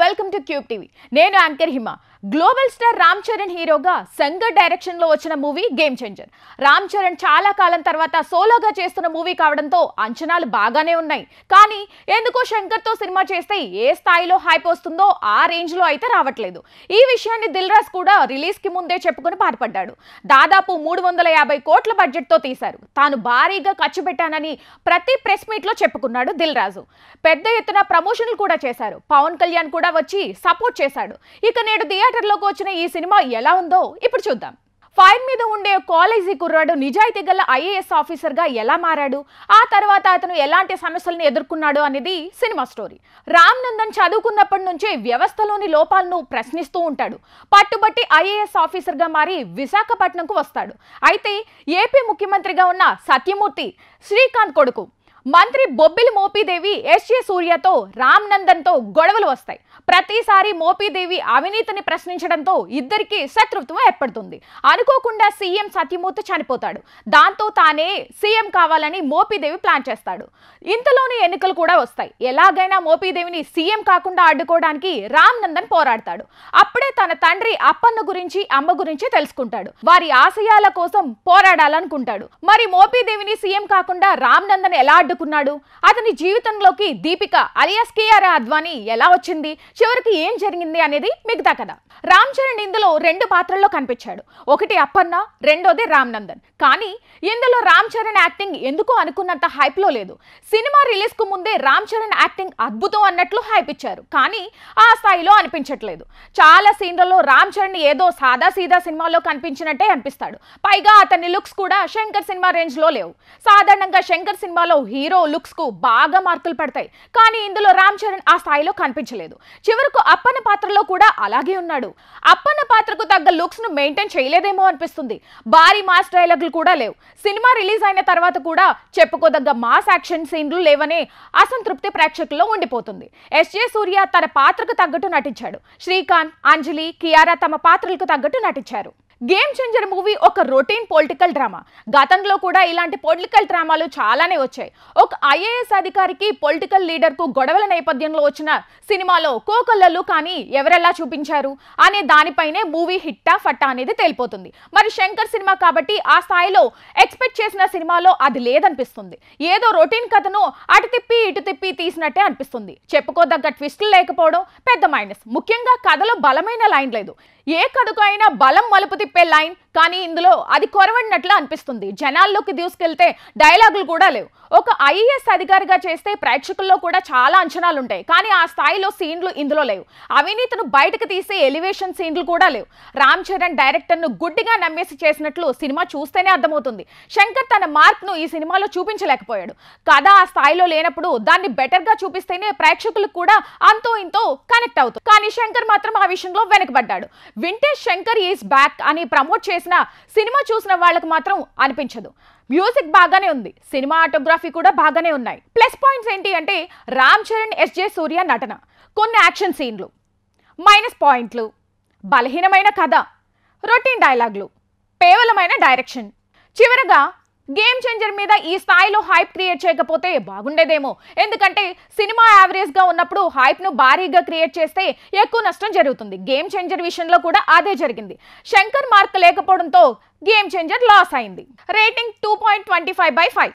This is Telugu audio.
Welcome to cube TV. నేను యాంకర్ హిమ. గ్లోబల్ స్టార్ రామ్ చరణ్ హీరోగా శంకర్ డైరెక్షన్ లో వచ్చిన movie game changer. Ram Charan చాలా కాలం తర్వాత సోలోగా చేస్తున్న మూవీ కావడంతో అంచనాలు బాగానే ఉన్నాయి. కానీ ఎందుకో శంకర్ తో సినిమా చేస్తే ఏ స్థాయిలో హైప్ వస్తుందో ఆ రేంజ్ లో అయితే రావట్లేదు. ఈ విషయాన్ని దిల్ రాజు కూడా రిలీజ్ కి ముందే చెప్పుకొని బాధపడ్డాడు. దాదాపు 350 కోట్ల బడ్జెట్ తో తీశారు. తాను భారీగా ఖర్చు పెట్టానని ప్రతి ప్రెస్ మీట్ లో చెప్పుకున్నాడు దిల్ రాజు. పెద్ద ఎత్తున ప్రమోషన్లు కూడా చేశారు. పవన్ కళ్యాణ్ కూడా వచ్చి సపోర్ట్ చేశాడు. ఇక నేడు థియేటర్లోకి వచ్చిన ఈ సినిమా ఎలా ఉందో ఇప్పుడు చూద్దాం. ఫైర్ మీద ఉండే కాలేజీ కుర్రాడు నిజాయితీ గల ఐఏఎస్ ఆఫీసర్గా ఎలా మారాడు, ఆ తర్వాత అతను ఎలాంటి సమస్యలను ఎదుర్కొన్నాడు అనేది సినిమా స్టోరీ. రామ్ నందన్ చదువుకున్నప్పటి నుంచే వ్యవస్థలోని లోపాలను ప్రశ్నిస్తూ ఉంటాడు. పట్టుబట్టి ఐఏఎస్ ఆఫీసర్గా మారి విశాఖపట్నంకు వస్తాడు. అయితే ఏపీ ముఖ్యమంత్రిగా ఉన్న సత్యమూర్తి శ్రీకాంత్ కొడుకు మంత్రి బొబ్బిలి మోపీదేవి ఎస్జే సూర్యతో రామ్ నందన్తో గొడవలు వస్తాయి. ప్రతిసారి మోపీదేవి అవినీతిని ప్రశ్నించడంతో ఇద్దరికి శత్రుత్వం ఏర్పడుతుంది. అనుకోకుండా సీఎం సత్యమూర్తి చనిపోతాడు. దాంతో తానే సీఎం కావాలని మోపీదేవి ప్లాన్ చేస్తాడు. ఇంతలోనే ఎన్నికలు కూడా వస్తాయి. ఎలాగైనా మోపీదేవిని సీఎం కాకుండా అడ్డుకోవడానికి రామ్ నందన్ పోరాడతాడు. అప్పుడే తన తండ్రి అప్పన్న గురించి అమ్మ గురించి తెలుసుకుంటాడు. వారి ఆశయాల కోసం పోరాడాలనుకుంటాడు. మరి మోపీదేవిని సీఎం కాకుండా రామ్ నందన్ ఎలా అడ్డుకున్నాడు? అతని జీవితంలోకి దీపిక అలియాస్ కియారా అద్వానీ ఎలా వచ్చింది? చివరికి ఏం జరిగింది అనేది మిగతా కథ. రామ్ చరణ్ ఇందులో 2 పాత్రల్లో కనిపించాడు. ఒకటి అప్పన్న, రెండోది రామ్ నందన్. కానీ ఇందులో రామ్ చరణ్ యాక్టింగ్ ఎందుకో అనుకున్నంత హైప్ లో లేదు. సినిమా రిలీజ్ కు ముందే రామ్ చరణ్ యాక్టింగ్ అద్భుతం అన్నట్లు హైప్ ఇచ్చారు. కానీ ఆ స్థాయిలో అనిపించట్లేదు. చాలా సీన్లలో రామ్ చరణ్ ఏదో సాదా సీదా సినిమాలో కనిపించినట్టే అనిపిస్తాడు. పైగా అతని లుక్స్ కూడా శంకర్ సినిమా రేంజ్ లో లేవు. సాధారణంగా శంకర్ సినిమాలో హీరో లుక్స్ కు బాగా మార్కులు పడతాయి. కానీ ఇందులో రామ్ చరణ్ ఆ స్థాయిలో కనిపించలేదు. చివరకు అప్పన్న పాత్రలో కూడా అలాగే ఉన్నాడు. అప్పన్న పాత్రకు తగ్గ లుక్స్ ను మెయింటైన్ చేయలేదేమో అనిపిస్తుంది. భారీ మాస్ డైలాగులు కూడా లేవు. సినిమా రిలీజ్ అయిన తర్వాత కూడా చెప్పుకోదగ్గ మాస్ యాక్షన్ సీన్లు లేవనే అసంతృప్తి ప్రేక్షకుల్లో ఉండిపోతుంది. ఎస్జే సూర్య తన పాత్రకు తగ్గట్టు నటించాడు. శ్రీకాంత్, అంజలి, కియారా తమ పాత్రలకు తగ్గట్టు నటించారు. గేమ్ చేంజర్ మూవీ ఒక రొటీన్ పొలిటికల్ డ్రామా. గతంలో కూడా ఇలాంటి పొలిటికల్ డ్రామాలు చాలానే వచ్చాయి. ఒక ఐఏఎస్ అధికారికి పొలిటికల్ లీడర్ కు గొడవల నేపథ్యంలో వచ్చిన సినిమాలో కోకొల్లలు కానీ ఎవరెలా చూపించారు అనే దానిపైనే మూవీ హిట్టా ఫట్టా అనేది తేలిపోతుంది. మరి శంకర్ సినిమా కాబట్టి ఆ స్థాయిలో ఎక్స్పెక్ట్ చేసిన సినిమాలో అది లేదనిపిస్తుంది. ఏదో రొటీన్ కథను అటు తిప్పి ఇటు తిప్పి తీసినట్టే అనిపిస్తుంది. చెప్పుకోదగ్గ ట్విస్టులు లేకపోవడం పెద్ద మైనస్. ముఖ్యంగా కథలో బలమైన లైన్ లేదు. ఏ కథకు అయినా బలం మలుపు తిప్పే లైన్, కానీ ఇందులో అది కొరవడినట్లు అనిపిస్తుంది. జనాల్లోకి దూసుకెళ్తే డైలాగులు కూడా లేవు. ఒక ఐఏఎస్ అధికారిగా చేస్తే ప్రేక్షకుల్లో కూడా చాలా అంచనాలు ఉంటాయి. కానీ ఆ స్థాయిలో సీన్లు ఇందులో లేవు. అవినీతిని బయటకు తీసే ఎలివేషన్ సీన్లు కూడా లేవు. రామ్ చరణ్ డైరెక్టర్ను గుడ్డిగా నమ్మేసి చేసినట్లు సినిమా చూస్తేనే అర్థమవుతుంది. శంకర్ తన మార్క్ ను ఈ సినిమాలో చూపించలేకపోయాడు. కథ ఆ స్థాయిలో లేనప్పుడు దాన్ని బెటర్ గా చూపిస్తేనే ప్రేక్షకులకు కూడా అంతో ఇంతో కనెక్ట్ అవుతుంది. కానీ శంకర్ మాత్రం ఆ విషయంలో వెనకబడ్డాడు. వింటేజ్ శంకర్ ఈస్ బ్యాక్ అని ప్రమోట్ చేసిన సినిమా చూసిన వాళ్ళకు మాత్రం అనిపించదు. మ్యూజిక్ బాగానే ఉంది. సినిమాటోగ్రఫీ కూడా బాగానే ఉన్నాయి. ప్లస్ పాయింట్స్ ఏంటి అంటే రామ్ చరణ్, ఎస్జే సూర్య నటన, కొన్ని యాక్షన్ సీన్లు. మైనస్ పాయింట్లు బలహీనమైన కథ, రొటీన్ డైలాగులు, పేవలమైన డైరెక్షన్. చివరగా గేమ్ చేంజర్ మీద ఈ స్థాయిలో హైప్ క్రియేట్ చేయకపోతే బాగుండేదేమో. ఎందుకంటే సినిమా యావరేజ్ గా ఉన్నప్పుడు హైప్ ను భారీగా క్రియేట్ చేస్తే ఎక్కువ నష్టం జరుగుతుంది. గేమ్ చేంజర్ విషయంలో కూడా అదే జరిగింది. శంకర్ మార్క్ లేకపోవడంతో గేమ్ చేంజర్ లాస్ అయింది. రేటింగ్ 2.25/5.